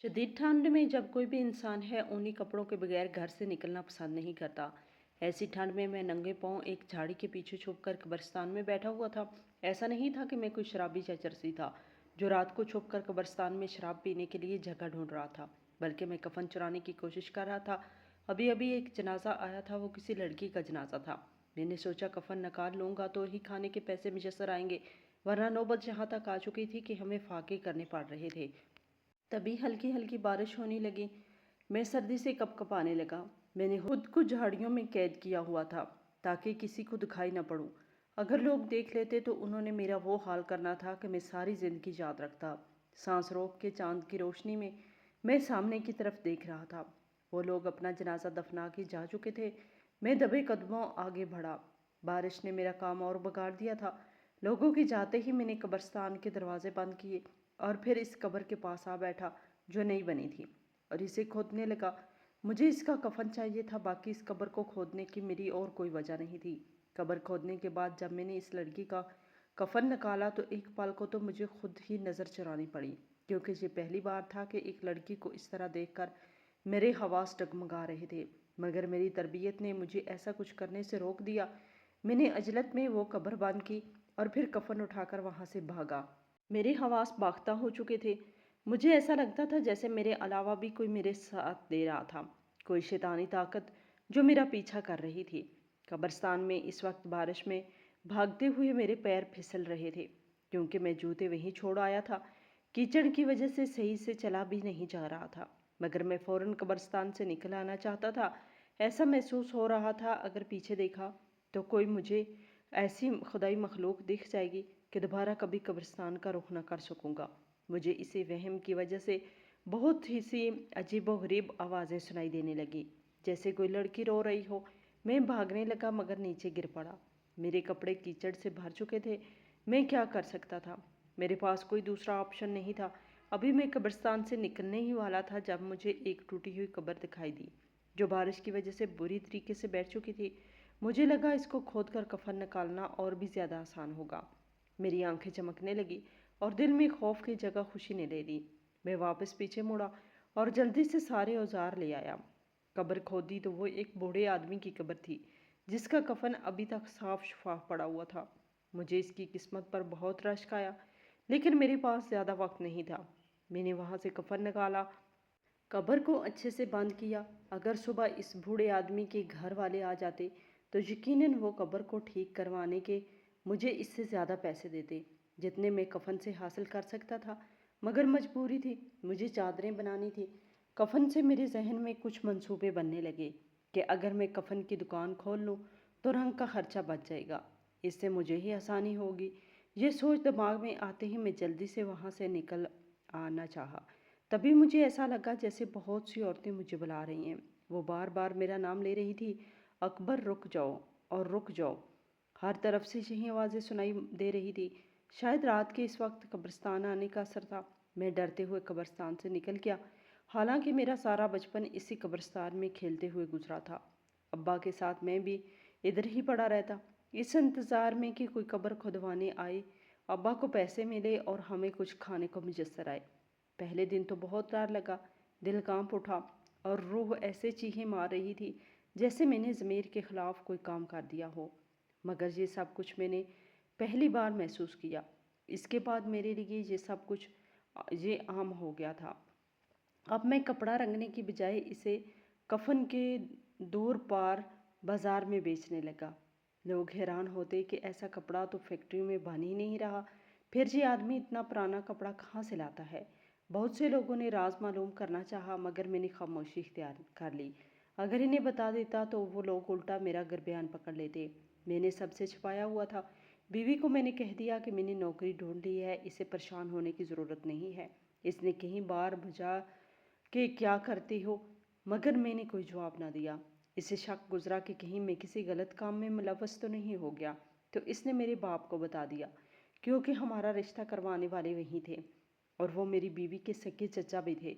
शदीद ठंड में जब कोई भी इंसान है ऊनी कपड़ों के बगैर घर से निकलना पसंद नहीं करता। ऐसी ठंड में मैं नंगे पांव एक झाड़ी के पीछे छुपकर कब्रिस्तान में बैठा हुआ था। ऐसा नहीं था कि मैं कोई शराबी या चरसी था जो रात को छुपकर कब्रिस्तान में शराब पीने के लिए जगह ढूंढ रहा था, बल्कि मैं कफन चुराने की कोशिश कर रहा था। अभी अभी एक जनाजा आया था, वो किसी लड़की का जनाजा था। मैंने सोचा कफन निकाल लूंगा तो ही खाने के पैसे मुयस्सर आएंगे, वरना नौबत यहाँ तक आ चुकी थी कि हमें फाके करने पड़ रहे थे। तभी हल्की हल्की बारिश होने लगी। मैं सर्दी से कपकपाने लगा। मैंने खुद को झाड़ियों में कैद किया हुआ था ताकि किसी को दिखाई न पड़ूं। अगर लोग देख लेते तो उन्होंने मेरा वो हाल करना था कि मैं सारी जिंदगी याद रखता। सांस रोक के चांद की रोशनी में मैं सामने की तरफ देख रहा था। वो लोग अपना जनाजा दफना के जा चुके थे। मैं दबे कदमों आगे बढ़ा। बारिश ने मेरा काम और बिगाड़ दिया था। लोगों के जाते ही मैंने कब्रिस्तान के दरवाजे बंद किए और फिर इस कब्र के पास आ बैठा जो नई बनी थी, और इसे खोदने लगा। मुझे इसका कफन चाहिए था, बाकी इस कब्र को खोदने की मेरी और कोई वजह नहीं थी। कब्र खोदने के बाद जब मैंने इस लड़की का कफन निकाला तो एक पल को तो मुझे खुद ही नज़र चुरानी पड़ी, क्योंकि ये पहली बार था कि एक लड़की को इस तरह देखकर मेरे हवास डगमगा रहे थे। मगर मेरी तरबियत ने मुझे ऐसा कुछ करने से रोक दिया। मैंने अजलत में वो कब्र बंद की और फिर कफन उठाकर वहाँ से भागा। मेरे हवास बाख्ता हो चुके थे। मुझे ऐसा लगता था जैसे मेरे अलावा भी कोई मेरे साथ दे रहा था, कोई शैतानी ताकत जो मेरा पीछा कर रही थी। कब्रिस्तान में इस वक्त बारिश में भागते हुए मेरे पैर फिसल रहे थे, क्योंकि मैं जूते वहीं छोड़ आया था। कीचड़ की वजह से सही से चला भी नहीं जा रहा था, मगर मैं फौरन कब्रिस्तान से निकल आना चाहता था। ऐसा महसूस हो रहा था अगर पीछे देखा तो कोई मुझे ऐसी खुदाई मखलूक दिख जाएगी कि दोबारा कभी कब्रिस्तान का रुख न कर सकूँगा। मुझे इसी वहम की वजह से बहुत ही सी अजीब व गरीब आवाज़ें सुनाई देने लगी, जैसे कोई लड़की रो रही हो। मैं भागने लगा मगर नीचे गिर पड़ा। मेरे कपड़े कीचड़ से भर चुके थे। मैं क्या कर सकता था? मेरे पास कोई दूसरा ऑप्शन नहीं था। अभी मैं कब्रिस्तान से निकलने ही वाला था जब मुझे एक टूटी हुई कब्र दिखाई दी, जो बारिश की वजह से बुरी तरीके से बैठ चुकी थी। मुझे लगा इसको खोदकर कफन निकालना और भी ज़्यादा आसान होगा। मेरी आंखें चमकने लगी और दिल में खौफ की जगह खुशी ने ले ली। मैं वापस पीछे मुड़ा और जल्दी से सारे औजार ले आया। कब्र खोदी तो वो एक बूढ़े आदमी की कब्र थी, जिसका कफन अभी तक साफ शफाफ पड़ा हुआ था। मुझे इसकी किस्मत पर बहुत रश्क आया, लेकिन मेरे पास ज़्यादा वक्त नहीं था। मैंने वहाँ से कफन निकाला, कब्र को अच्छे से बंद किया। अगर सुबह इस बूढ़े आदमी के घर वाले आ जाते तो यकीनन वो कब्र को ठीक करवाने के मुझे इससे ज़्यादा पैसे देते जितने मैं कफन से हासिल कर सकता था। मगर मजबूरी थी, मुझे चादरें बनानी थी। कफन से मेरे जहन में कुछ मंसूबे बनने लगे कि अगर मैं कफन की दुकान खोल लूँ तो रंग का खर्चा बच जाएगा, इससे मुझे ही आसानी होगी। ये सोच दिमाग में आते ही मैं जल्दी से वहाँ से निकल आना चाहा। तभी मुझे ऐसा लगा जैसे बहुत सी औरतें मुझे बुला रही हैं। वो बार बार मेरा नाम ले रही थी, अकबर रुक जाओ और रुक जाओ। हर तरफ से यही आवाज़ें सुनाई दे रही थी। शायद रात के इस वक्त कब्रिस्तान आने का असर था। मैं डरते हुए कब्रिस्तान से निकल गया। हालांकि मेरा सारा बचपन इसी कब्रिस्तान में खेलते हुए गुजरा था। अब्बा के साथ मैं भी इधर ही पड़ा रहता, इस इंतज़ार में कि कोई कब्र खुदवाने आए, अब्बा को पैसे मिले और हमें कुछ खाने को मुयस्सर आए। पहले दिन तो बहुत डर लगा, दिल कांप उठा और रूह ऐसे चीखें मार रही थी जैसे मैंने ज़मीर के ख़िलाफ़ कोई काम कर दिया हो। मगर ये सब कुछ मैंने पहली बार महसूस किया। इसके बाद मेरे लिए ये सब कुछ ये आम हो गया था। अब मैं कपड़ा रंगने की बजाय इसे कफन के दूर पार बाजार में बेचने लगा। लोग हैरान होते कि ऐसा कपड़ा तो फैक्ट्रियों में बन ही नहीं रहा, फिर ये आदमी इतना पुराना कपड़ा कहाँ से लाता है। बहुत से लोगों ने राज मालूम करना चाहा, मगर मैंने खामोशी इख्तियार कर ली। अगर इन्हें बता देता तो वो लोग उल्टा मेरा गिरबान पकड़ लेते। मैंने सबसे छिपाया हुआ था। बीवी को मैंने कह दिया कि मैंने नौकरी ढूंढ ली है, इसे परेशान होने की ज़रूरत नहीं है। इसने कहीं बार बुझा कि क्या करती हो, मगर मैंने कोई जवाब ना दिया। इसे शक गुजरा कि कहीं मैं किसी गलत काम में मुलव्वस तो नहीं हो गया। तो इसने मेरे बाप को बता दिया, क्योंकि हमारा रिश्ता करवाने वाले वही थे और वो मेरी बीवी के सगे चचा भी थे।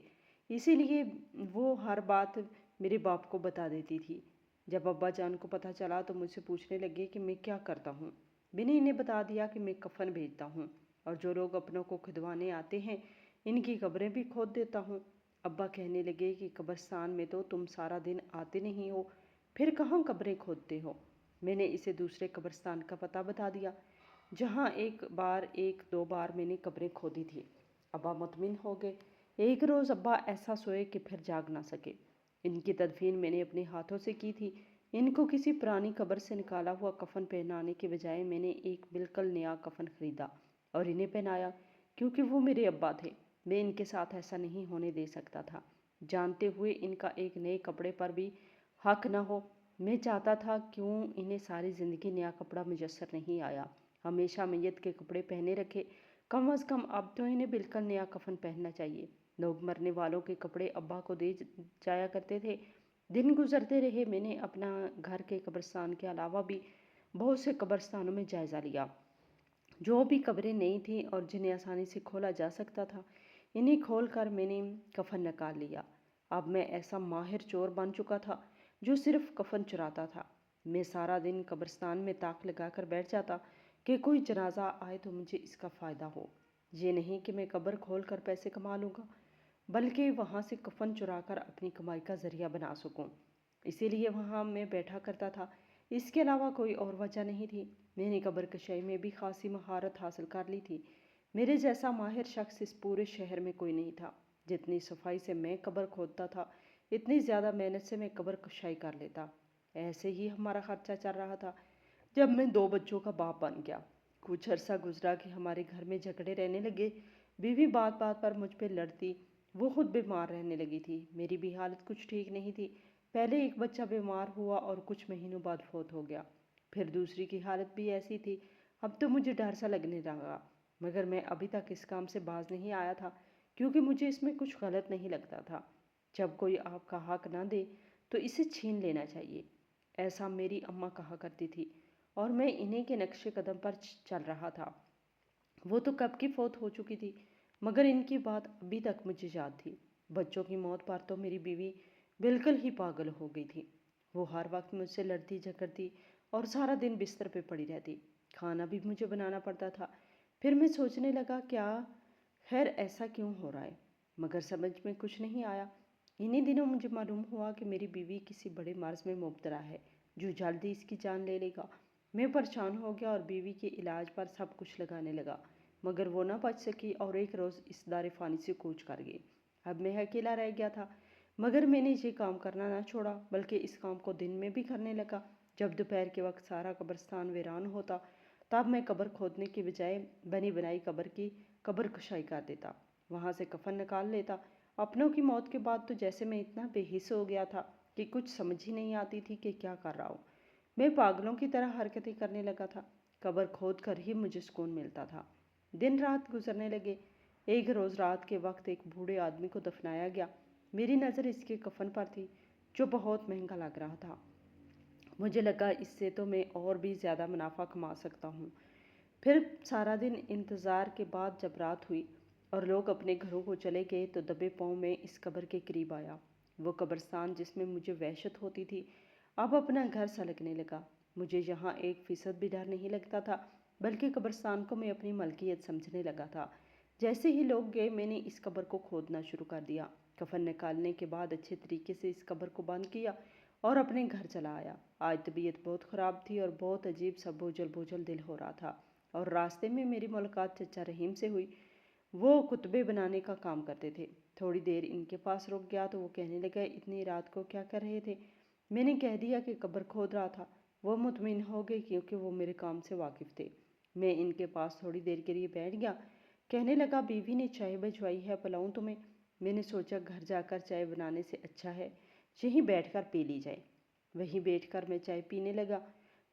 इसीलिए वो हर बात मेरे बाप को बता देती थी। जब अब्बा जान को पता चला तो मुझसे पूछने लगे कि मैं क्या करता हूँ। मैंने इन्हें बता दिया कि मैं कफन भेजता हूँ और जो लोग अपनों को खुदवाने आते हैं इनकी कब्रें भी खोद देता हूँ। ابا کہنے لگے کہ قبرستان میں تو تم سارا دن آتے نہیں ہو، پھر کہاں قبریں کھودتے ہو؟ میں نے اسے دوسرے قبرستان کا پتہ بتا دیا جہاں ایک دو بار میں نے قبریں کھودی تھی۔ ابا مطمئن ہو گئے۔ ایک روز ابا ایسا سوئے کہ پھر جاگ نہ سکے۔ ان کی تدفین میں نے اپنے ہاتھوں سے کی تھی۔ ان کو کسی پرانی قبر سے نکالا ہوا کفن پہنانے کے بجائے میں نے ایک بالکل نیا کفن خریدا اور انہیں پہنایا، کیونکہ وہ میرے ابا تھے۔ میں ان کے ساتھ ایسا نہیں ہونے دے سکتا تھا، جانتے ہوئے ان کا ایک نئے کپڑے پر بھی حق نہ ہو۔ میں چاہتا تھا کیوں انہیں ساری زندگی نیا کپڑا میسر نہیں آیا، ہمیشہ میت کے کپڑے پہنے رکھے، کم از کم اب تو انہیں بالکل نیا کفن پہننا چاہیے۔ لوگ مرنے والوں کے کپڑے ابا کو دے جایا کرتے تھے۔ دن گزرتے رہے، میں نے اپنا گھر کے قبرستان کے علاوہ بھی بہت سے قبرستانوں میں جائزہ لیا۔ جو بھی قبریں نئی تھیں اور جنہیں آسانی سے کھولا جا سکتا تھا، انہیں کھول کر میں نے کفن نکال لیا۔ اب میں ایسا ماہر چور بن چکا تھا جو صرف کفن چراتا تھا۔ میں سارا دن قبرستان میں تاک لگا کر بیٹھ جاتا کہ کوئی جنازہ آئے تو مجھے اس کا فائدہ ہو۔ یہ نہیں کہ میں قبر کھول کر پیسے کما لوں گا، بلکہ وہاں سے کفن چرا کر اپنی کمائی کا ذریعہ بنا سکوں۔ اسی لیے وہاں میں بیٹھا کرتا تھا، اس کے علاوہ کوئی اور وجہ نہیں تھی۔ میں نے قبر کشائی میں بھی خاصی مہارت حاصل کر لی تھی۔ میرے جیسا ماہر شخص اس پورے شہر میں کوئی نہیں تھا۔ جتنی صفائی سے میں قبر کھودتا تھا، اتنی زیادہ محنت سے میں قبر کشائی کر لیتا۔ ایسے ہی ہمارا خرچہ چل رہا تھا جب میں 2 بچوں کا باپ بن گیا۔ کچھ عرصہ گزرا کہ ہمارے گھر میں جھگڑے رہنے لگے۔ بیوی بات بات پر مجھ پہ لڑتی، وہ خود بیمار رہنے لگی تھی۔ میری بھی حالت کچھ ٹھیک نہیں تھی۔ پہلے ایک بچہ بیمار ہوا اور کچھ مہینوں بعد فوت ہو گیا۔ پھر دوسری کی حالت بھی ایسی تھی۔ اب تو مجھے ڈر سا لگنے لگا، مگر میں ابھی تک اس کام سے باز نہیں آیا تھا، کیونکہ مجھے اس میں کچھ غلط نہیں لگتا تھا۔ جب کوئی آپ کا حق نہ دے تو اسے چھین لینا چاہیے، ایسا میری اماں کہا کرتی تھی، اور میں انہیں کے نقش قدم پر چل رہا تھا۔ وہ تو کب کی فوت ہو چکی تھی، مگر ان کی بات ابھی تک مجھے یاد تھی۔ بچوں کی موت پر تو میری بیوی بالکل ہی پاگل ہو گئی تھی۔ وہ ہر وقت مجھ سے لڑتی جھگڑتی اور سارا دن بستر پہ پڑی رہتی۔ کھانا بھی مجھے بنانا پڑتا تھا۔ پھر میں سوچنے لگا کیا خیر ایسا کیوں ہو رہا ہے، مگر سمجھ میں کچھ نہیں آیا۔ انہی دنوں مجھے معلوم ہوا کہ میری بیوی کسی بڑے مرض میں مبتلا ہے جو جلدی اس کی جان لے لے گا۔ میں پریشان ہو گیا اور بیوی کے علاج پر سب کچھ لگانے لگا، مگر وہ نہ بچ سکی اور ایک روز اس دار فانی سے کوچ کر گئی۔ اب میں اکیلا رہ گیا تھا، مگر میں نے یہ کام کرنا نہ چھوڑا، بلکہ اس کام کو دن میں بھی کرنے لگا۔ جب دوپہر کے وقت سارا قبرستان ویران ہوتا، تب میں قبر کھودنے کے بجائے بنی بنائی قبر کی قبر کشائی کر دیتا، وہاں سے کفن نکال لیتا۔ اپنوں کی موت کے بعد تو جیسے میں اتنا بے حس ہو گیا تھا کہ کچھ سمجھ ہی نہیں آتی تھی کہ کیا کر رہا ہوں۔ میں پاگلوں کی طرح حرکتیں کرنے لگا تھا۔ قبر کھود کر ہی مجھے سکون ملتا تھا۔ دن رات گزرنے لگے۔ ایک روز رات کے وقت ایک بوڑھے آدمی کو دفنایا گیا۔ میری نظر اس کے کفن پر تھی جو بہت مہنگا لگ رہا تھا۔ مجھے لگا اس سے تو میں اور بھی زیادہ منافع کما سکتا ہوں۔ پھر سارا دن انتظار کے بعد جب رات ہوئی اور لوگ اپنے گھروں کو چلے گئے تو دبے پاؤں میں اس قبر کے قریب آیا۔ وہ قبرستان جس میں مجھے وحشت ہوتی تھی، اب اپنا گھر سا لگنے لگا۔ مجھے یہاں 1% بھی ڈر نہیں لگتا تھا، بلکہ قبرستان کو میں اپنی ملکیت سمجھنے لگا تھا۔ جیسے ہی لوگ گئے میں نے اس قبر کو کھودنا شروع کر دیا۔ کفن نکالنے کے بعد اچھے طریقے سے اس قبر کو بند کیا اور اپنے گھر چلا آیا۔ آج طبیعت بہت خراب تھی اور بہت عجیب سا بوجھل بوجھل دل ہو رہا تھا، اور راستے میں میری ملاقات چچا رحیم سے ہوئی۔ وہ کتبے بنانے کا کام کرتے تھے۔ تھوڑی دیر ان کے پاس رک گیا تو وہ کہنے لگے اتنی رات کو کیا کر رہے تھے؟ میں نے کہہ دیا کہ قبر کھود رہا تھا۔ وہ مطمئن ہو گئے کیونکہ وہ میرے کام سے واقف تھے۔ میں ان کے پاس تھوڑی دیر کے لیے بیٹھ گیا۔ کہنے لگا بیوی نے چائے بھجوائی ہے، پلاؤں تمہیں؟ میں نے سوچا گھر جا کر چائے بنانے سے اچھا ہے یہیں بیٹھ کر پی لی جائے۔ وہیں بیٹھ کر میں چائے پینے لگا۔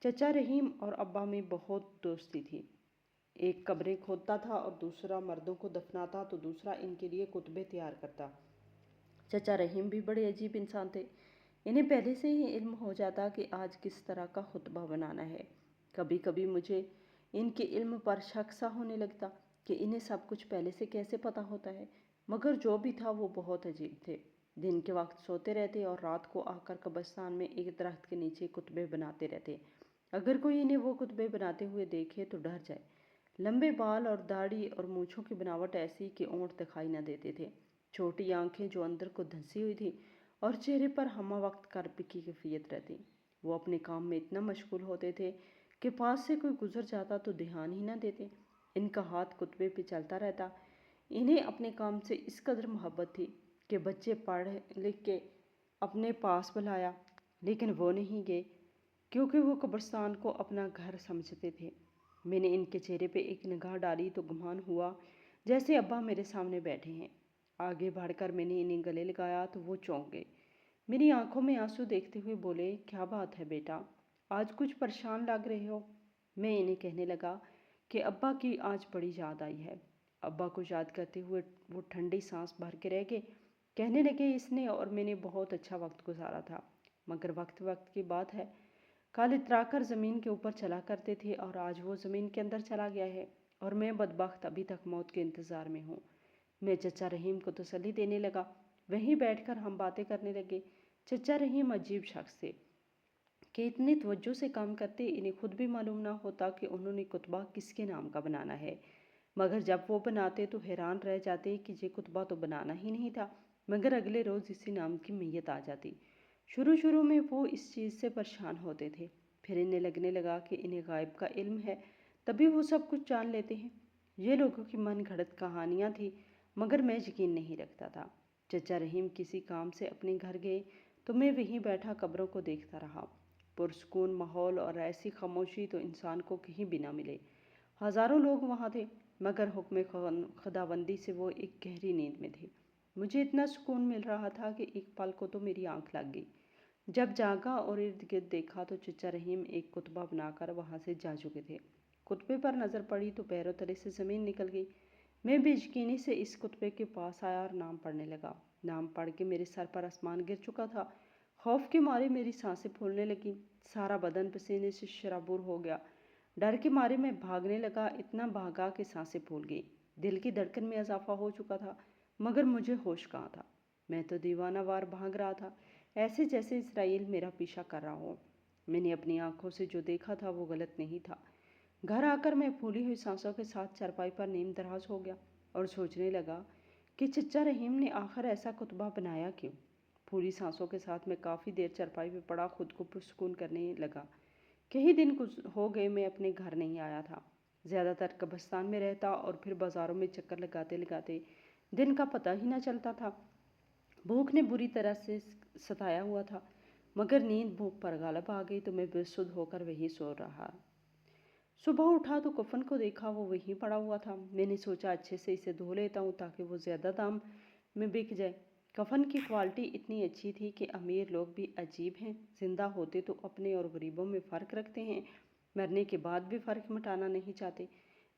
چچا رحیم اور ابا میں بہت دوستی تھی۔ ایک قبریں کھودتا تھا اور دوسرا مردوں کو دفناتا تو دوسرا ان کے لیے کتبے تیار کرتا۔ چچا رحیم بھی بڑے عجیب انسان تھے۔ انہیں پہلے سے ہی علم ہو جاتا کہ آج کس طرح کا خطبہ بنانا ہے۔ کبھی کبھی مجھے ان کے علم پر شک سا ہونے لگتا کہ انہیں سب کچھ پہلے سے کیسے پتہ ہوتا ہے، مگر جو بھی تھا وہ بہت عجیب تھے۔ دن کے وقت سوتے رہتے اور رات کو آ کر قبرستان میں ایک درخت کے نیچے کتبے بناتے رہتے۔ اگر کوئی انہیں وہ کتبے بناتے ہوئے دیکھے تو ڈر جائے۔ لمبے بال اور داڑھی اور مونچھوں کی بناوٹ ایسی کہ اونٹ دکھائی نہ دیتے تھے۔ छोटी आंखें जो अंदर को धंसी हुई थी और चेहरे पर हमा वक्त कर्ब की कैफियत रहती। वो अपने काम में इतना मशगूल होते थे कि पास से कोई गुजर जाता तो ध्यान ही ना देते। इनका हाथ कुतबे पे चलता रहता। इन्हें अपने काम से इस कदर मोहब्बत थी कि बच्चे पढ़ लिख के अपने पास बुलाया, लेकिन वो नहीं गए क्योंकि वो कब्रिस्तान को अपना घर समझते थे। मैंने इनके चेहरे पे एक निगाह डाली तो गुमान हुआ जैसे अब्बा मेरे सामने बैठे हैं। आगे बढ़कर मैंने इन्हें गले लगाया तो वो चौंक गए। मेरी आंखों में आंसू देखते हुए बोले, क्या बात है बेटा, आज कुछ परेशान लग रहे हो। मैं इन्हें कहने लगा कि अब्बा की आज बड़ी याद आई है। अब्बा को याद करते हुए वो ठंडी सांस भर के रह गए। कहने लगे, इसने और मैंने बहुत अच्छा वक्त गुजारा था, मगर वक्त वक्त की बात है। कल इतराकर ज़मीन के ऊपर चला करते थे और आज वो ज़मीन के अंदर चला गया है और मैं बदबख्त अभी तक मौत के इंतज़ार में हूँ। मैं चचा रहीम को तसल्ली देने लगा। वहीं बैठकर हम बातें करने लगे। चचा रहीम अजीब शख्स थे कि इतनी तवज्जो से काम करते इन्हें खुद भी मालूम ना होता कि उन्होंने कुतबा किसके नाम का बनाना है, मगर जब वो बनाते तो हैरान रह जाते कि ये कुतबा तो बनाना ही नहीं था, मगर अगले रोज़ इसी नाम की मैयत आ जाती। शुरू शुरू में वो इस चीज़ से परेशान होते थे, फिर इन्हें लगने लगा कि इन्हें गायब का इल्म है, तभी वो सब कुछ जान लेते हैं। ये लोगों की मन घड़त कहानियाँ थी, मगर मैं यकीन नहीं रखता था। चचा रहीम किसी काम से अपने घर गए तो मैं वहीं बैठा कब्रों को देखता रहा। पुरसकून माहौल और ऐसी खामोशी तो इंसान को कहीं भी ना मिले। हज़ारों लोग वहाँ थे, मगर हुक्म खुदाबंदी से वो एक गहरी नींद में थे। मुझे इतना सुकून मिल रहा था कि एक पल को तो मेरी आंख लग गई। जब जागा और इर्द गिर्द देखा तो चचा रहीम एक कुतबा बनाकर वहाँ से जा चुके थे। कुतबे पर नज़र पड़ी तो पैरों तले से ज़मीन निकल गई। मैं बेयकीनी से इस कुतबे के पास आया और नाम पढ़ने लगा। नाम पढ़ के मेरे सर पर आसमान गिर चुका था। खौफ के मारे मेरी सांसें फूलने लगी, सारा बदन पसीने से शराबूर हो गया। डर के मारे मैं भागने लगा, इतना भागा कि सांसें फूल गई। दिल की धड़कन में इजाफा हो चुका था, मगर मुझे होश कहाँ था। मैं तो दीवानावार भाग रहा था, ऐसे जैसे इसराइल मेरा पीछा कर रहा हो। मैंने अपनी आंखों से जो देखा था वो गलत नहीं था। घर आकर मैं फूली हुई सांसों के साथ चारपाई पर नीम दराज हो गया और सोचने लगा कि चचा रहीम ने आखिर ऐसा कुतबा बनाया क्यों। फूली सांसों के साथ मैं काफ़ी देर चारपाई पर पड़ा खुद को पुरसकून करने लगा। कई दिन कुछ हो गए मैं अपने घर नहीं आया था। ज़्यादातर कब्रिस्तान में रहता और फिर बाज़ारों में चक्कर लगाते लगाते दिन का पता ही ना चलता था। भूख ने बुरी तरह से सताया हुआ था, मगर नींद भूख पर गालब आ गई तो मैं बेसुध होकर वहीं सो रहा। सुबह उठा तो कफन को देखा, वो वहीं पड़ा हुआ था। मैंने सोचा अच्छे से इसे धो लेता हूँ ताकि वो ज़्यादा दाम में बिक जाए। कफन की क्वालिटी इतनी अच्छी थी कि अमीर लोग भी अजीब हैं, जिंदा होते तो अपने और गरीबों में फ़र्क रखते हैं, मरने के बाद भी फ़र्क मिटाना नहीं चाहते।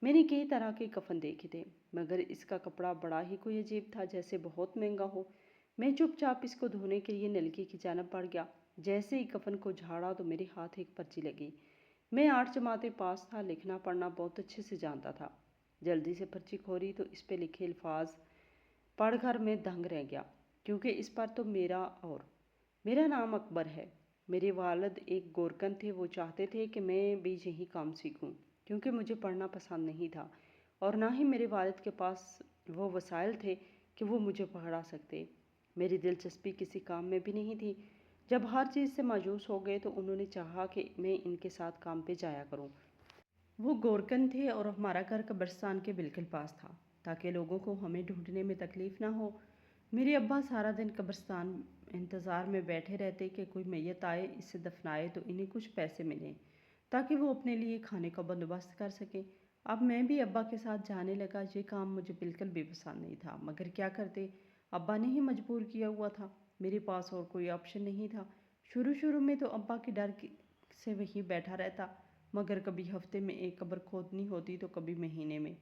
मैंने कई तरह के कफन देखे थे, मगर इसका कपड़ा बड़ा ही कोई अजीब था, जैसे बहुत महंगा हो। मैं चुपचाप इसको धोने के लिए नलकी की जानब बढ़ गया। जैसे ही कफन को झाड़ा तो मेरे हाथ एक पर्ची लगी। मैं 8 जमातें पास था, लिखना पढ़ना बहुत अच्छे से जानता था। जल्दी से पर्ची खोली तो इस पे लिखे अल्फाज पढ़कर मैं दंग रह गया, क्योंकि इस पर तो मेरा नाम अकबर है। मेरे वालिद एक गोरकन थे। वो चाहते थे कि मैं भी यही काम सीखूं, क्योंकि मुझे पढ़ना पसंद नहीं था और ना ही मेरे वालिद के पास वो वसाइल थे कि वो मुझे पढ़ा सकते। मेरी दिलचस्पी किसी काम में भी नहीं थी। जब हर चीज़ से मायूस हो गए तो उन्होंने चाहा कि मैं इनके साथ काम पे जाया करूं। वो गोरकन थे और हमारा घर कब्रिस्तान के बिल्कुल पास था, ताकि लोगों को हमें ढूंढने में तकलीफ़ ना हो। मेरे अब्बा सारा दिन कब्रिस्तान इंतज़ार में बैठे रहते कि कोई मैयत आए, इसे दफनाए तो इन्हें कुछ पैसे मिलें ताकि वो अपने लिए खाने का बंदोबस्त कर सके। अब मैं भी अब्बा के साथ जाने लगा। ये काम मुझे बिल्कुल भी पसंद नहीं था, मगर क्या करते, अब्बा ने ही मजबूर किया हुआ था। मेरे पास और कोई ऑप्शन नहीं था। शुरू शुरू में तो अब्बा की से वहीं बैठा रहता, मगर कभी हफ्ते में एक कब्र खोदनी होती तो कभी महीने में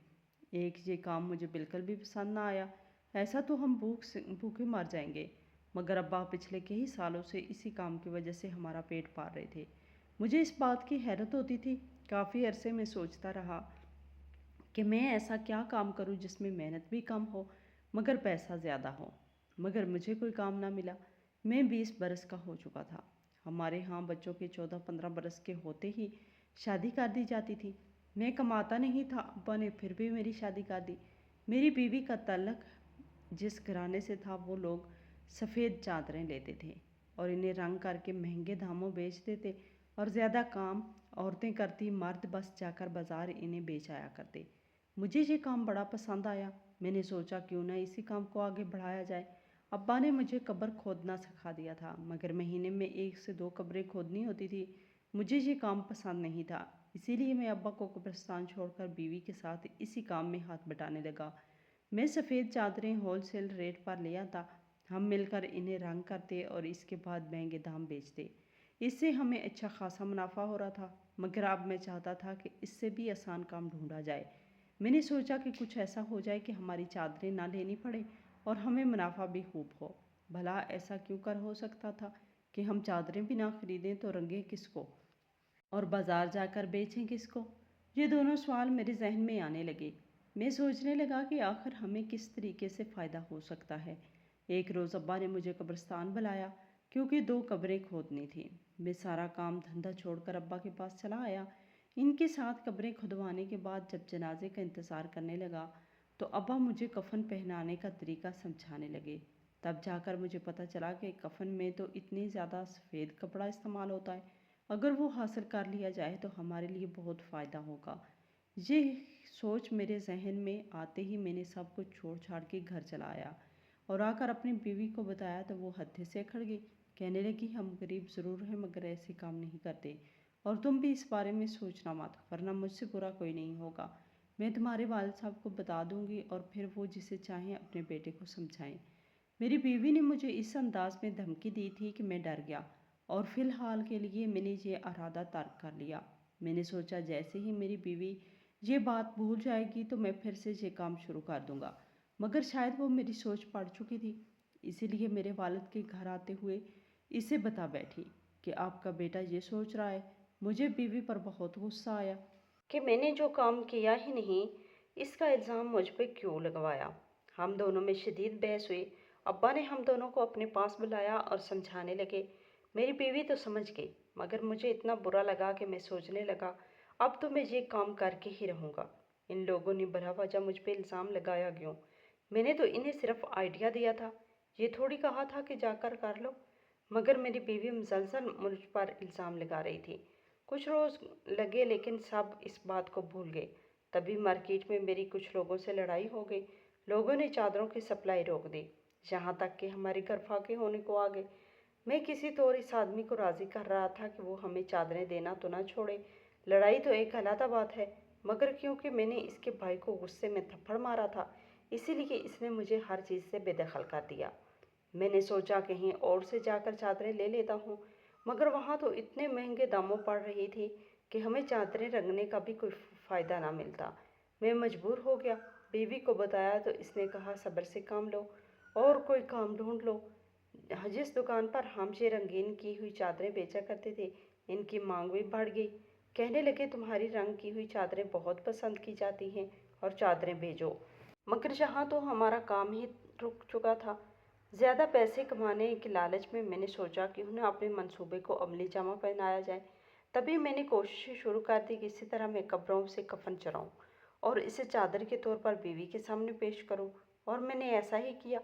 एक। ये काम मुझे बिल्कुल भी पसंद ना आया। ऐसा तो हम भूखे मर जाएंगे, मगर अब्बा पिछले कई सालों से इसी काम की वजह से हमारा पेट पाल रहे थे। मुझे इस बात की हैरत होती थी। काफ़ी अरसे में सोचता रहा कि मैं ऐसा क्या काम करूं जिसमें मेहनत भी कम हो मगर पैसा ज़्यादा हो, मगर मुझे कोई काम ना मिला। मैं 20 बरस का हो चुका था। हमारे यहाँ बच्चों के 14-15 बरस के होते ही शादी कर दी जाती थी। मैं कमाता नहीं था, अब्बा ने फिर भी मेरी शादी कर दी। मेरी बीवी का तल्लक جس گھرانے سے تھا وہ لوگ سفید چادریں لیتے تھے اور انہیں رنگ کر کے مہنگے داموں بیچتے تھے اور زیادہ کام عورتیں کرتی، مرد بس جا کر بازار انہیں بیچ آیا کرتے۔ مجھے یہ کام بڑا پسند آیا۔ میں نے سوچا کیوں نہ اسی کام کو آگے بڑھایا جائے۔ ابا نے مجھے قبر کھودنا سکھا دیا تھا، مگر مہینے میں 1 سے 2 قبریں کھودنی ہوتی تھی۔ مجھے یہ کام پسند نہیں تھا، اسی لیے میں ابا کو قبرستان چھوڑ کر بیوی کے ساتھ اسی کام میں ہاتھ بٹانے لگا۔ میں سفید چادریں ہول سیل ریٹ پر لے آتا، ہم مل کر انہیں رنگ کرتے اور اس کے بعد مہنگے دام بیچتے۔ اس سے ہمیں اچھا خاصا منافع ہو رہا تھا، مگر اب میں چاہتا تھا کہ اس سے بھی آسان کام ڈھونڈا جائے۔ میں نے سوچا کہ کچھ ایسا ہو جائے کہ ہماری چادریں نہ لینی پڑے اور ہمیں منافع بھی خوب ہو۔ بھلا ایسا کیوں کر ہو سکتا تھا کہ ہم چادریں بھی نہ خریدیں تو رنگیں کس کو اور بازار جا کر بیچیں کس کو؟ یہ دونوں سوال میرے ذہن میں آنے لگے۔ میں سوچنے لگا کہ آخر ہمیں کس طریقے سے فائدہ ہو سکتا ہے۔ ایک روز ابا نے مجھے قبرستان بلایا کیونکہ 2 قبریں کھودنی تھیں۔ میں سارا کام دھندا چھوڑ کر ابا کے پاس چلا آیا۔ ان کے ساتھ قبریں کھدوانے کے بعد جب جنازے کا انتظار کرنے لگا تو ابا مجھے کفن پہنانے کا طریقہ سمجھانے لگے۔ تب جا کر مجھے پتہ چلا کہ کفن میں تو اتنی زیادہ سفید کپڑا استعمال ہوتا ہے، اگر وہ حاصل کر لیا جائے تو ہمارے لیے بہت فائدہ ہوگا۔ یہ سوچ میرے ذہن میں آتے ہی میں نے سب کچھ چھوڑ چھاڑ کے گھر چلا آیا اور آ کر اپنی بیوی کو بتایا تو وہ حد سے اکھڑ گئی۔ کہنے لگی ہم غریب ضرور ہیں مگر ایسے کام نہیں کرتے، اور تم بھی اس بارے میں سوچنا مت، ورنہ مجھ سے برا کوئی نہیں ہوگا۔ میں تمہارے والد صاحب کو بتا دوں گی اور پھر وہ جسے چاہیں اپنے بیٹے کو سمجھائیں۔ میری بیوی نے مجھے اس انداز میں دھمکی دی تھی کہ میں ڈر گیا اور فی الحال کے لیے میں نے یہ ارادہ ترک کر لیا۔ میں نے سوچا جیسے ہی میری بیوی یہ بات بھول جائے گی تو میں پھر سے یہ کام شروع کر دوں گا، مگر شاید وہ میری سوچ پڑ چکی تھی، اسی لیے میرے والد کے گھر آتے ہوئے اسے بتا بیٹھی کہ آپ کا بیٹا یہ سوچ رہا ہے۔ مجھے بیوی پر بہت غصہ آیا کہ میں نے جو کام کیا ہی نہیں، اس کا الزام مجھ پہ کیوں لگوایا۔ ہم دونوں میں شدید بحث ہوئی۔ ابا نے ہم دونوں کو اپنے پاس بلایا اور سمجھانے لگے۔ میری بیوی تو سمجھ گئی، مگر مجھے اتنا برا لگا کہ میں سوچنے لگا اب تو میں یہ کام کر کے ہی رہوں گا۔ ان لوگوں نے بلا وجہ مجھ پہ الزام لگایا کیوں؟ میں نے تو انہیں صرف آئیڈیا دیا تھا، یہ تھوڑی کہا تھا کہ جا کر لو۔ مگر میری بیوی مسلسل مجھ پر الزام لگا رہی تھی۔ کچھ روز لگے لیکن سب اس بات کو بھول گئے۔ تبھی مارکیٹ میں میری کچھ لوگوں سے لڑائی ہو گئی۔ لوگوں نے چادروں کی سپلائی روک دی، یہاں تک کہ ہمارے گھر فاقے ہونے کو آ گئے۔ میں کسی طور اس آدمی کو راضی کر رہا تھا کہ وہ ہمیں چادریں دینا تو نہ چھوڑے۔ لڑائی تو ایک علیحدہ بات ہے، مگر کیونکہ میں نے اس کے بھائی کو غصے میں تھپڑ مارا تھا، اسی لیے اس نے مجھے ہر چیز سے بے دخل کر دیا۔ میں نے سوچا کہیں اور سے جا کر چادریں لے لیتا ہوں، مگر وہاں تو اتنے مہنگے داموں پڑ رہی تھی کہ ہمیں چادریں رنگنے کا بھی کوئی فائدہ نہ ملتا۔ میں مجبور ہو گیا۔ بیوی کو بتایا تو اس نے کہا صبر سے کام لو اور کوئی کام ڈھونڈ لو۔ جس دکان پر ہم یہ رنگین کی ہوئی چادریں بیچا کرتے تھے، ان کی مانگ بھی بڑھ گئی۔ کہنے لگے تمہاری رنگ کی ہوئی چادریں بہت پسند کی جاتی ہیں اور چادریں بھیجو۔ مگر یہاں تو ہمارا کام ہی رک چکا تھا۔ زیادہ پیسے کمانے کے لالچ میں نے سوچا کہ انہیں اپنے منصوبے کو عملی جامہ پہنایا جائے۔ تبھی میں نے کوششیں شروع کر دی کہ اسی طرح میں قبروں سے کفن چراؤں اور اسے چادر کے طور پر بیوی کے سامنے پیش کروں، اور میں نے ایسا ہی کیا۔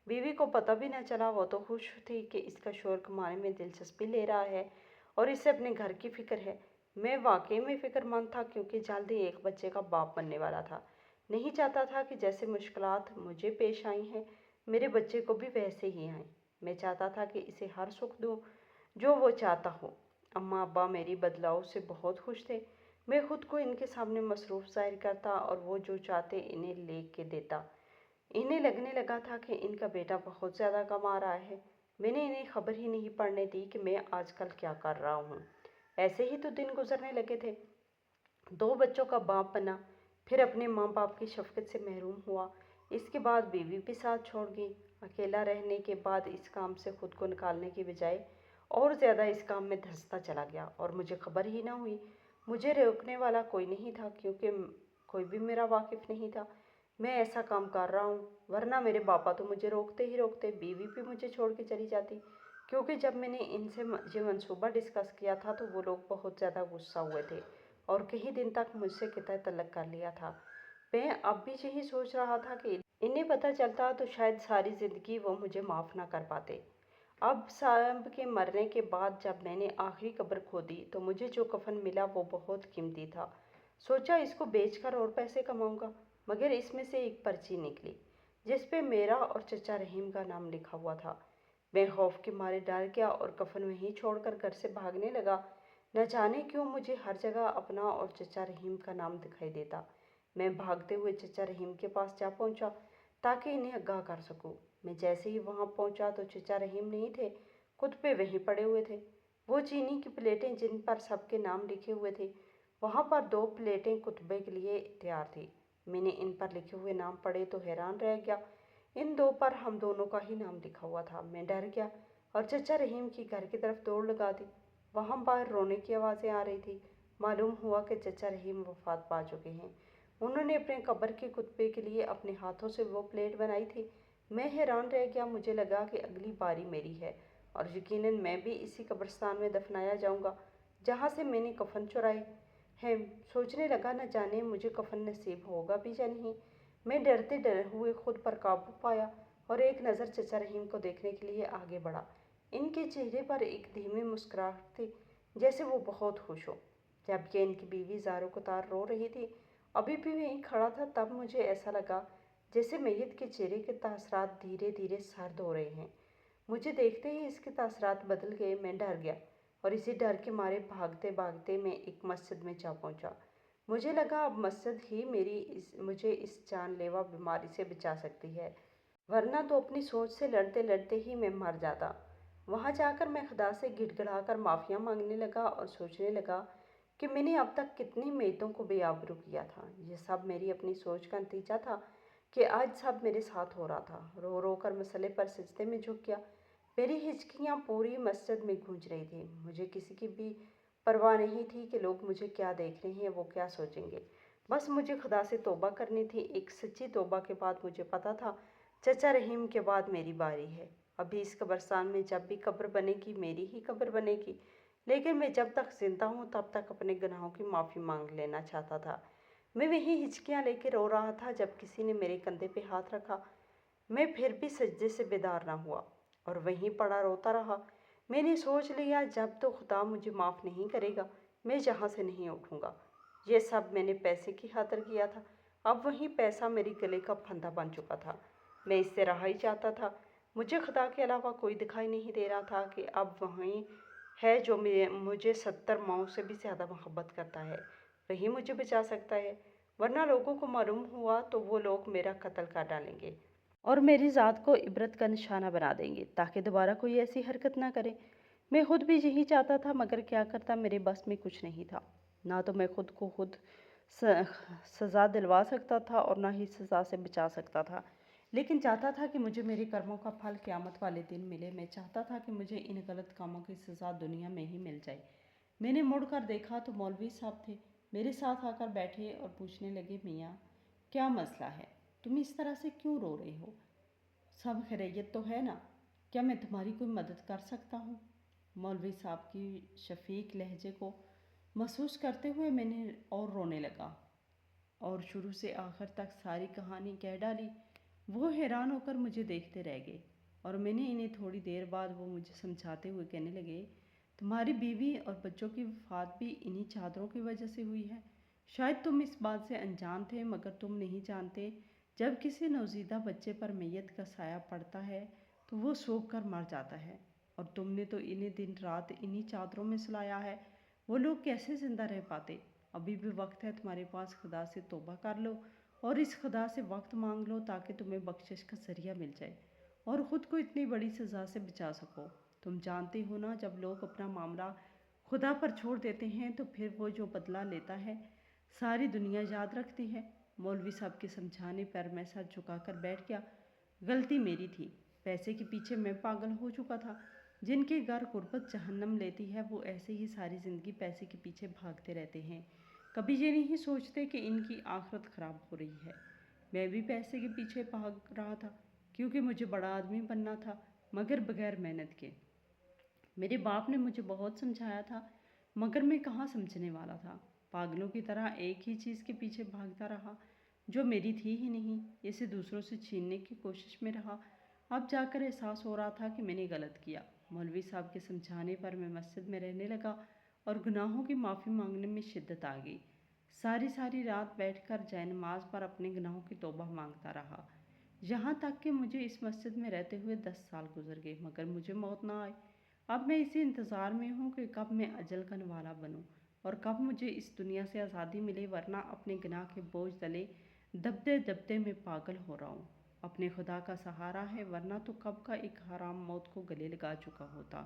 بیوی کو پتہ بھی نہ چلا، وہ تو خوش تھی کہ اس کا شوہر کمانے میں دلچسپی لے رہا ہے اور اسے اپنے گھر کی فکر ہے۔ میں واقعی میں فکر مند تھا کیونکہ جلدی ایک بچے کا باپ بننے والا تھا۔ نہیں چاہتا تھا کہ جیسے مشکلات مجھے پیش آئی ہیں میرے بچے کو بھی ویسے ہی آئیں۔ میں چاہتا تھا کہ اسے ہر سکھ دوں جو وہ چاہتا ہو۔ اماں ابا میری بدلاؤ سے بہت خوش تھے۔ میں خود کو ان کے سامنے مصروف ظاہر کرتا اور وہ جو چاہتے انہیں لے کے دیتا۔ انہیں لگنے لگا تھا کہ ان کا بیٹا بہت زیادہ کما رہا ہے۔ میں نے انہیں خبر ہی نہیں پڑنے دی کہ میں آج کل کیا کر رہا ہوں۔ ایسے ہی تو دن گزرنے لگے تھے۔ 2 بچوں کا باپ بنا، پھر اپنے ماں باپ کی شفقت سے محروم ہوا۔ اس کے بعد بیوی بھی ساتھ چھوڑ گئی۔ اکیلا رہنے کے بعد اس کام سے خود کو نکالنے کی بجائے اور زیادہ اس کام میں دھنستا چلا گیا اور مجھے خبر ہی نہ ہوئی۔ مجھے روکنے والا کوئی نہیں تھا کیونکہ کوئی بھی میرا واقف نہیں تھا۔ میں ایسا کام کر رہا ہوں، ورنہ میرے پاپا تو مجھے روکتے ہی روکتے، بیوی بھی مجھے چھوڑ کے چلی جاتی، کیونکہ جب میں نے ان سے یہ منصوبہ ڈسکس کیا تھا تو وہ لوگ بہت زیادہ غصہ ہوئے تھے اور کئی دن تک مجھ سے قطع طلب کر لیا تھا۔ मैं अब भी यही सोच रहा था कि इन्हें पता चलता तो शायद सारी ज़िंदगी वो मुझे माफ़ ना कर पाते। अब साहब के मरने के बाद जब मैंने आखिरी कब्र खोदी तो मुझे जो कफन मिला वो बहुत कीमती था। सोचा इसको बेचकर और पैसे कमाऊंगा, मगर इसमें से एक पर्ची निकली जिस पे मेरा और चचा रहीम का नाम लिखा हुआ था। मैं खौफ के मारे डर गया और कफन वहीं छोड़कर घर से भागने लगा। न जाने क्यों मुझे हर जगह अपना और चचा रहीम का नाम दिखाई देता। मैं भागते हुए चचा रहीम के पास जा पहुंचा ताकि इन्हें आगाह कर सकूं। मैं जैसे ही वहां पहुंचा तो चचा रहीम नहीं थे, कुत्ते वहीं पड़े हुए थे। वो चीनी की प्लेटें जिन पर सबके नाम लिखे हुए थे, वहां पर 2 प्लेटें कुतबे के लिए तैयार थी। मैंने इन पर लिखे हुए नाम पढ़े तो हैरान रह गया। इन 2 पर हम दोनों का ही नाम लिखा हुआ था। मैं डर गया और चचा रहीम की घर की तरफ दौड़ लगा दी। वहां बाहर रोने की आवाज़ें आ रही थी। मालूम हुआ कि चचा रहीम वफात पा चुके हैं। उन्होंने अपने कब्र के कुत्ते के लिए अपने हाथों से वो प्लेट बनाई थी। मैं हैरान रह गया। मुझे लगा कि अगली बारी मेरी है और यकीनन मैं भी इसी कब्रिस्तान में दफनाया जाऊंगा जहाँ से मैंने कफन चुराए हैं। सोचने लगा न जाने मुझे कफन नसीब होगा भी या नहीं। मैं डरते डरे हुए खुद पर काबू पाया और एक नज़र चचा रहीम को देखने के लिए आगे बढ़ा। इनके चेहरे पर एक धीमी मुस्कुराहट थी, जैसे वो बहुत खुश हो। जबकि इनकी बीवी ज़ारो कतार रो रही थी। अभी भी वहीं खड़ा था। तब मुझे ऐसा लगा जैसे मैयत के चेहरे के तासरात धीरे धीरे सर्द हो रहे हैं। मुझे देखते ही इसके तासरात बदल गए। मैं डर गया और इसी डर के मारे भागते भागते मैं एक मस्जिद में जा पहुंचा। मुझे लगा अब मस्जिद ही मुझे इस जानलेवा बीमारी से बचा सकती है, वरना तो अपनी सोच से लड़ते लड़ते ही मैं मर जाता। वहां जाकर मैं खुदा से गिड़गिड़ाकर माफिया मांगने लगा और सोचने लगा कि मैंने अब तक कितनी मैयतों को बेआबरू किया था। ये सब मेरी अपनी सोच का नतीजा था कि आज सब मेरे साथ हो रहा था। रो रो कर मसले पर सिजदे में झुक गया। मेरी हिचकियाँ पूरी मस्जिद में गूंज रही थी। मुझे किसी की भी परवाह नहीं थी कि लोग मुझे क्या देख रहे हैं, वो क्या सोचेंगे। बस मुझे खुदा से तौबा करनी थी। एक सच्ची तौबा के बाद मुझे पता था चचा रहीम के बाद मेरी बारी है। अभी इस कब्रिस्तान में जब भी कब्र बनेगी मेरी ही कब्र बनेगी, लेकिन मैं जब तक जिंदा हूँ तब तक अपने गुनाहों की माफ़ी मांग लेना चाहता था। मैं वहीं हिचकियाँ लेके रो रहा था जब किसी ने मेरे कंधे पे हाथ रखा। मैं फिर भी सजदे से बेदार ना हुआ और वहीं पड़ा रोता रहा। मैंने सोच लिया जब तो खुदा मुझे माफ़ नहीं करेगा मैं जहाँ से नहीं उठूँगा। ये सब मैंने पैसे की खातिर किया था। अब वही पैसा मेरे गले का फंदा बन चुका था। मैं इससे रहा ही चाहता था। मुझे खुदा के अलावा कोई दिखाई नहीं दे रहा था कि अब वहीं है जो मुझे 70 माओं से भी ज़्यादा मोहब्बत करता है। वही मुझे बचा सकता है, वरना लोगों को मालूम हुआ तो वो लोग मेरा कत्ल कर डालेंगे और मेरी ज़ात को इबरत का निशाना बना देंगे ताकि दोबारा कोई ऐसी हरकत ना करे। मैं खुद भी यही चाहता था, मगर क्या करता, मेरे बस में कुछ नहीं था। ना तो मैं खुद को खुद सज़ा दिलवा सकता था और ना ही सज़ा से बचा सकता था। लेकिन चाहता था कि मुझे मेरे कर्मों का फल क़यामत वाले दिन मिले। मैं चाहता था कि मुझे इन गलत कामों की सज़ा दुनिया में ही मिल जाए। मैंने मुड़कर देखा तो मौलवी साहब थे। मेरे साथ आकर बैठे और पूछने लगे, मियाँ क्या मसला है, तुम इस तरह से क्यों रो रहे हो? सब खैरियत तो है ना? क्या मैं तुम्हारी कोई मदद कर सकता हूँ? मौलवी साहब की शफीक लहजे को महसूस करते हुए मैंने और रोने लगा और शुरू से आखिर तक सारी कहानी कह डाली। वो हैरान होकर मुझे देखते रह गए और मैंने इन्हें थोड़ी देर बाद वो मुझे समझाते हुए कहने लगे, तुम्हारी बीवी और बच्चों की वफात भी इन्हीं चादरों की वजह से हुई है। शायद तुम इस बात से अनजान थे, मगर तुम नहीं जानते जब किसी नवज़ीदा बच्चे पर मैयत का साया पड़ता है तो वो सूख कर मर जाता है, और तुमने तो इन्हें दिन रात इन्हीं चादरों में सुलाया है। वो लोग कैसे ज़िंदा रह पाते? अभी भी वक्त है तुम्हारे पास, खुदा से तौबा कर लो और इस खुदा से वक्त मांग लो ताकि तुम्हें बख्शिश का ज़रिया मिल जाए और ख़ुद को इतनी बड़ी सज़ा से बचा सको। तुम जानते हो ना, जब लोग अपना मामला खुदा पर छोड़ देते हैं तो फिर वो जो बदला लेता है सारी दुनिया याद रखती है। मौलवी साहब के समझाने पर मैं सर झुकाकर बैठ गया। गलती मेरी थी। पैसे के पीछे मैं पागल हो चुका था। जिनके घर गुर्बत जहन्नम लेती है वो ऐसे ही सारी ज़िंदगी पैसे के पीछे भागते रहते हैं। कभी ये नहीं सोचते कि इनकी आखिरत ख़राब हो रही है। मैं भी पैसे के पीछे भाग रहा था क्योंकि मुझे बड़ा आदमी बनना था, मगर बगैर मेहनत के। मेरे बाप ने मुझे बहुत समझाया था, मगर मैं कहाँ समझने वाला था। पागलों की तरह एक ही चीज़ के पीछे भागता रहा جو میری تھی ہی نہیں، اسے دوسروں سے چھیننے کی کوشش میں رہا۔ اب جا کر احساس ہو رہا تھا کہ میں نے غلط کیا۔ مولوی صاحب کے سمجھانے پر میں مسجد میں رہنے لگا اور گناہوں کی معافی مانگنے میں شدت آ گئی۔ ساری رات بیٹھ کر جائے نماز پر اپنے گناہوں کی توبہ مانگتا رہا، یہاں تک کہ مجھے اس مسجد میں رہتے ہوئے 10 سال گزر گئے، مگر مجھے موت نہ آئی۔ اب میں اسی انتظار میں ہوں کہ کب میں اجل کا نوالا بنوں اور کب مجھے اس دنیا سے آزادی ملے، ورنہ اپنے گناہ کے بوجھ تلے دبتے دبتے میں پاگل ہو رہا ہوں۔ اپنے خدا کا سہارا ہے، ورنہ تو کب کا ایک حرام موت کو گلے لگا چکا ہوتا۔